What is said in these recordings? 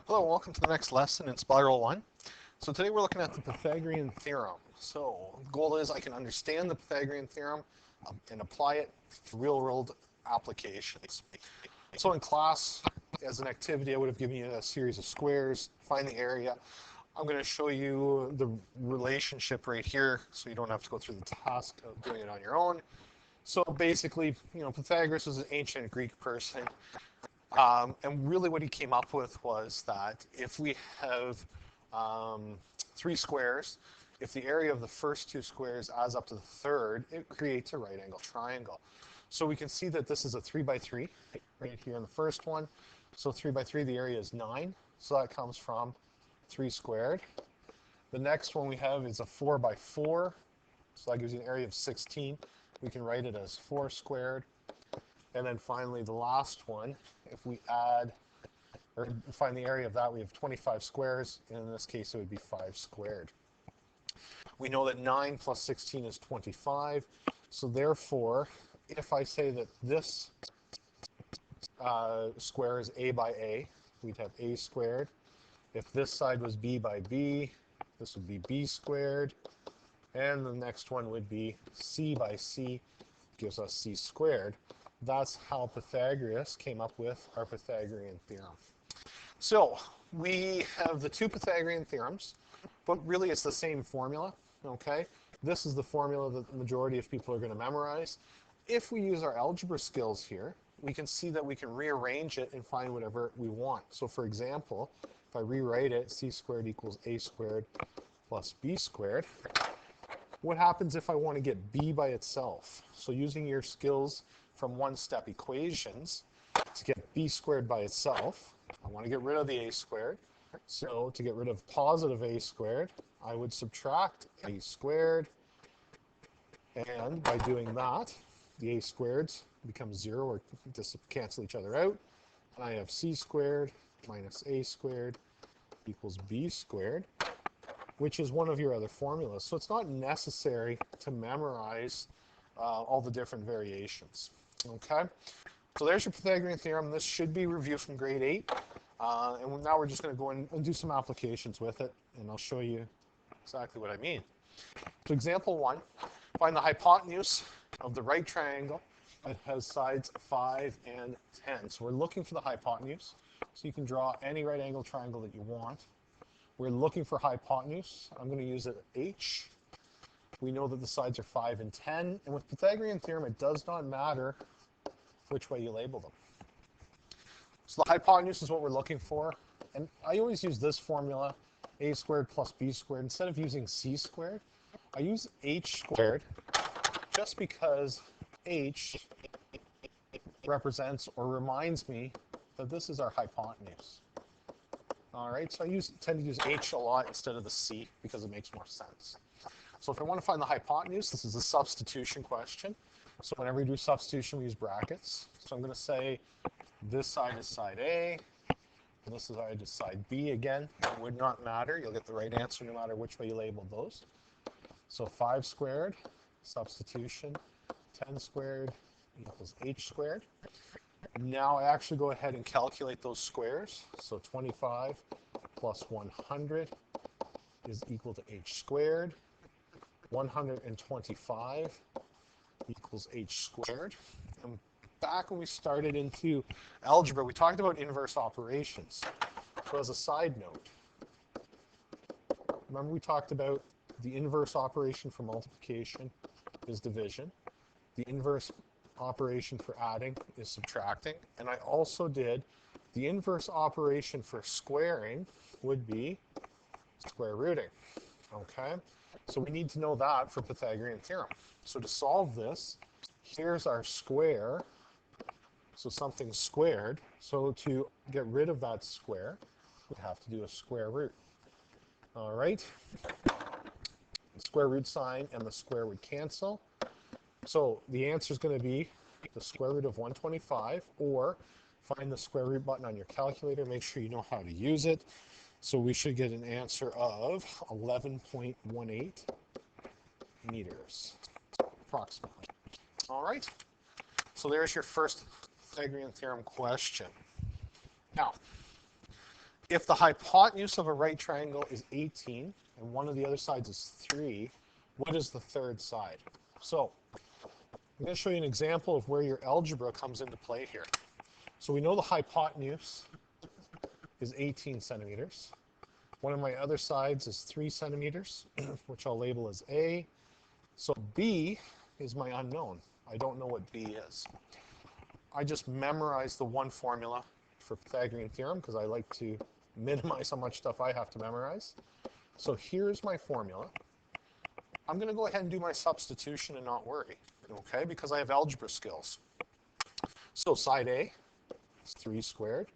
Hello, welcome to the next lesson in Spiral 1. So today we're looking at the Pythagorean theorem. So the goal is I can understand the Pythagorean theorem and apply it to real-world applications. So in class, as an activity, I would have given you a series of squares, find the area. I'm going to show you the relationship right here so you don't have to go through the task of doing it on your own. So basically, Pythagoras was an ancient Greek person. And really what he came up with was that if we have three squares, if the area of the first two squares adds up to the third, it creates a right angle triangle. So we can see that this is a 3 by 3 right here in the first one. So 3 by 3, the area is 9. So that comes from 3 squared. The next one we have is a 4 by 4. So that gives you an area of 16. We can write it as 4 squared. And then finally, the last one, if we add or find the area of that, we have 25 squares. And in this case, it would be 5 squared. We know that 9 plus 16 is 25. So therefore, if I say that this square is a by a, we'd have a squared. If this side was b by b, this would be b squared. And the next one would be c by c, gives us c squared. That's how Pythagoras came up with our Pythagorean theorem. So we have the two Pythagorean theorems, but really it's the same formula, okay? This is the formula that the majority of people are going to memorize. If we use our algebra skills here, we can see that we can rearrange it and find whatever we want. So for example, if I rewrite it, c squared equals a squared plus b squared, what happens if I want to get b by itself? So using your skills from one-step equations to get b squared by itself, I want to get rid of the a squared. So to get rid of positive a squared, I would subtract a squared. And by doing that, the a squareds become 0 or just cancel each other out. And I have c squared minus a squared equals b squared, which is one of your other formulas. So it's not necessary to memorize all the different variations. Okay, so there's your Pythagorean theorem. This should be review from grade 8. And now we're just going to go in and do some applications with it, and I'll show you exactly what I mean. So example 1, find the hypotenuse of the right triangle that has sides 5 and 10. So we're looking for the hypotenuse. So you can draw any right angle triangle that you want. We're looking for hypotenuse. I'm going to use it h. We know that the sides are 5 and 10. And with Pythagorean theorem, it does not matter which way you label them. So the hypotenuse is what we're looking for. And I always use this formula, a squared plus b squared. Instead of using c squared, I use h squared just because h represents or reminds me that this is our hypotenuse. All right, so I tend to use h a lot instead of the c because it makes more sense. So if I want to find the hypotenuse, this is a substitution question. So whenever we do substitution, we use brackets. So I'm going to say this side is side A, and this side is side B. Again, it would not matter. You'll get the right answer no matter which way you label those. So 5 squared, substitution, 10 squared equals h squared. Now I actually go ahead and calculate those squares. So 25 plus 100 is equal to h squared. 125 equals h squared. And back when we started into algebra, we talked about inverse operations. So as a side note, remember we talked about the inverse operation for multiplication is division. The inverse operation for adding is subtracting. And I also did the inverse operation for squaring would be square rooting. Okay? So we need to know that for Pythagorean theorem. So to solve this, here's our square. So something's squared. So to get rid of that square, we have to do a square root. All right? The square root sign and the square would cancel. So the answer is going to be the square root of 125, or find the square root button on your calculator. Make sure you know how to use it. So we should get an answer of 11.18 meters, approximately. All right, so there's your first Pythagorean theorem question. Now, If the hypotenuse of a right triangle is 18 and one of the other sides is 3, what is the third side? So I'm going to show you an example of where your algebra comes into play here. So we know the hypotenuse is 18 centimeters. One of my other sides is 3 centimeters, which I'll label as A. So B is my unknown. I don't know what B is. I just memorized the one formula for Pythagorean theorem because I like to minimize how much stuff I have to memorize. So here's my formula. I'm going to go ahead and do my substitution and not worry, okay, because I have algebra skills. So side A is 3 squared.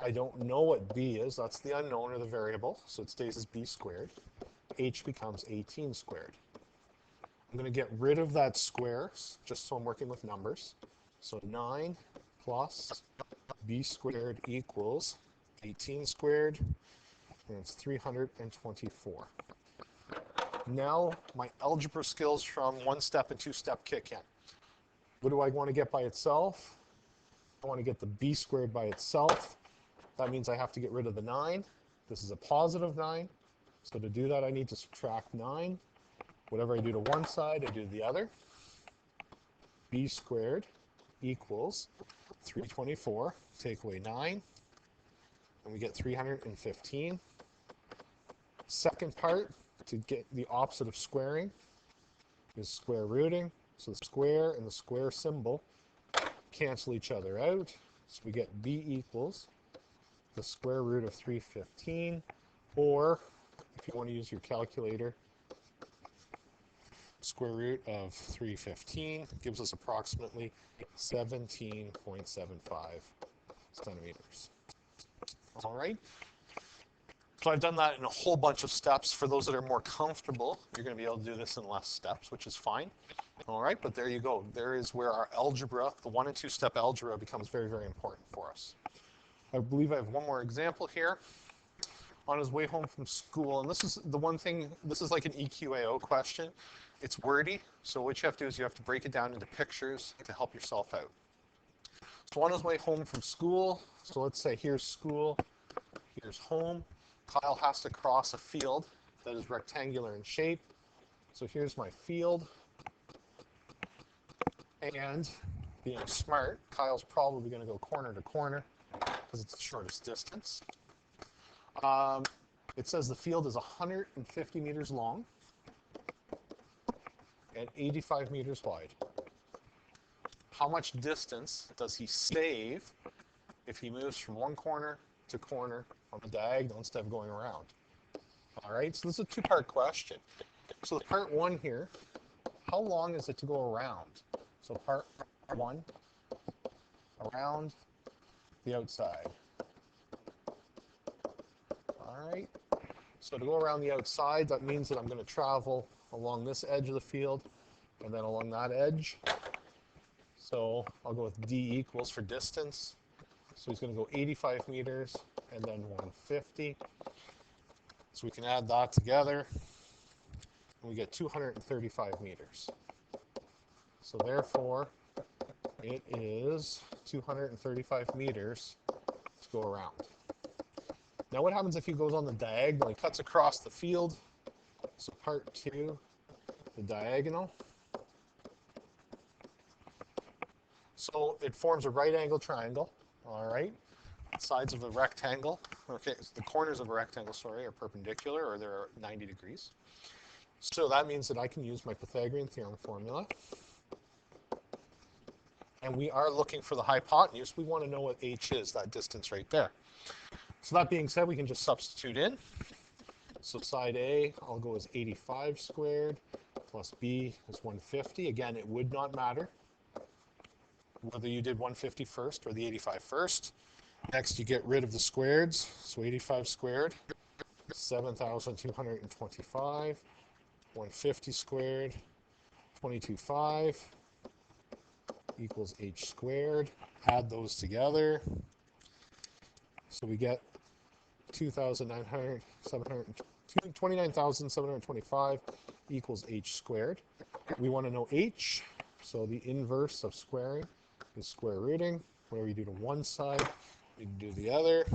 I don't know what B is. That's the unknown or the variable, so it stays as B squared. H becomes 18 squared. I'm going to get rid of that square, just so I'm working with numbers. So 9 plus B squared equals 18 squared, and it's 324. Now my algebra skills from one-step and two-step kick in. What do I want to get by itself? I want to get the B squared by itself. That means I have to get rid of the 9. This is a positive 9. So to do that, I need to subtract 9. Whatever I do to one side, I do to the other. B squared equals 324. Take away 9. And we get 315. Second part, to get the opposite of squaring, is square rooting. So the square and the square symbol cancel each other out. So we get B equals the square root of 315, or if you want to use your calculator, square root of 315 gives us approximately 17.75 centimeters. All right. So I've done that in a whole bunch of steps. For those that are more comfortable, you're going to be able to do this in less steps, which is fine. All right, but there you go. There is where our algebra, the 1- and 2-step algebra, becomes very, very important for us. I believe I have one more example here. On his way home from school, and this is the one thing, this is like an EQAO question. It's wordy, so what you have to do is you have to break it down into pictures to help yourself out. So on his way home from school, so let's say here's school, here's home. Kyle has to cross a field that is rectangular in shape. So here's my field. And being smart, Kyle's probably going to go corner to corner because it's the shortest distance. It says the field is 150 meters long and 85 meters wide. How much distance does he save if he moves from one corner to corner on the diagonal instead of going around? All right, so this is a two-part question. So the part one here, how long is it to go around? So part one, around the outside. All right, so to go around the outside, that means that I'm going to travel along this edge of the field and then along that edge. So I'll go with D equals for distance. So he's going to go 85 meters and then 150. So we can add that together and we get 235 meters. So therefore, it is 235 meters to go around. Now what happens if he goes on the diagonal? He cuts across the field. So part two, the diagonal. So it forms a right angle triangle, all right? Sides of a rectangle, okay, so the corners of a rectangle, sorry, are perpendicular, or they're 90 degrees. So that means that I can use my Pythagorean theorem formula. And we are looking for the hypotenuse. We want to know what h is, that distance right there. So that being said, we can just substitute in. So side A, I'll go as 85 squared, plus B is 150. Again, it would not matter whether you did 150 first or the 85 first. Next, you get rid of the squareds. So 85 squared, 7,225. 150 squared, 22.5 equals h squared. Add those together. So we get 29,725 equals h squared. We want to know h, so the inverse of squaring is square rooting. Whatever you do to one side, you do the other.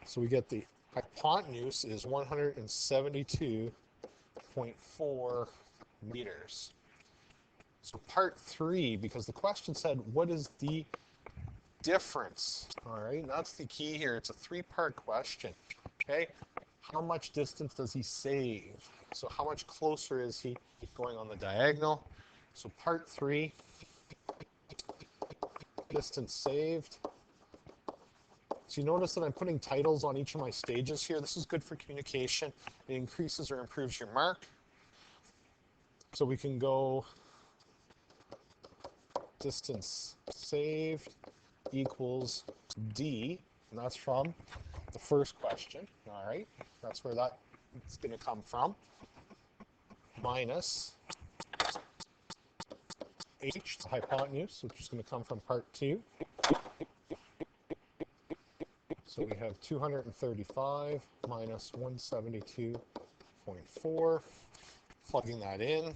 So we get the hypotenuse is 172.4 meters. So part 3, because the question said, what is the difference? All right, that's the key here. It's a 3-part question. Okay, how much distance does he save? So how much closer is he going on the diagonal? So part 3, distance saved. So you notice that I'm putting titles on each of my stages here. This is good for communication. It increases or improves your mark. So we can go distance saved equals D, and that's from the first question. All right, that's where that's going to come from. Minus H, the hypotenuse, which is going to come from part 2. So we have 235 minus 172.4. Plugging that in,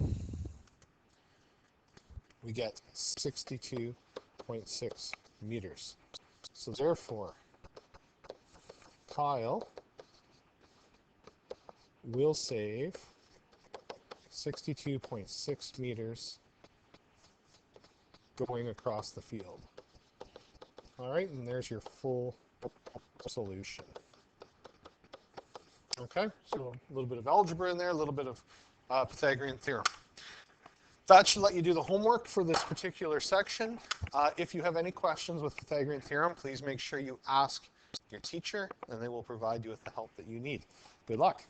we get 62.6 meters. So therefore, Kyle will save 62.6 meters going across the field. All right, and there's your full solution. Okay, so a little bit of algebra in there, a little bit of Pythagorean theorem. That should let you do the homework for this particular section. If you have any questions with Pythagorean theorem, please make sure you ask your teacher, and they will provide you with the help that you need. Good luck.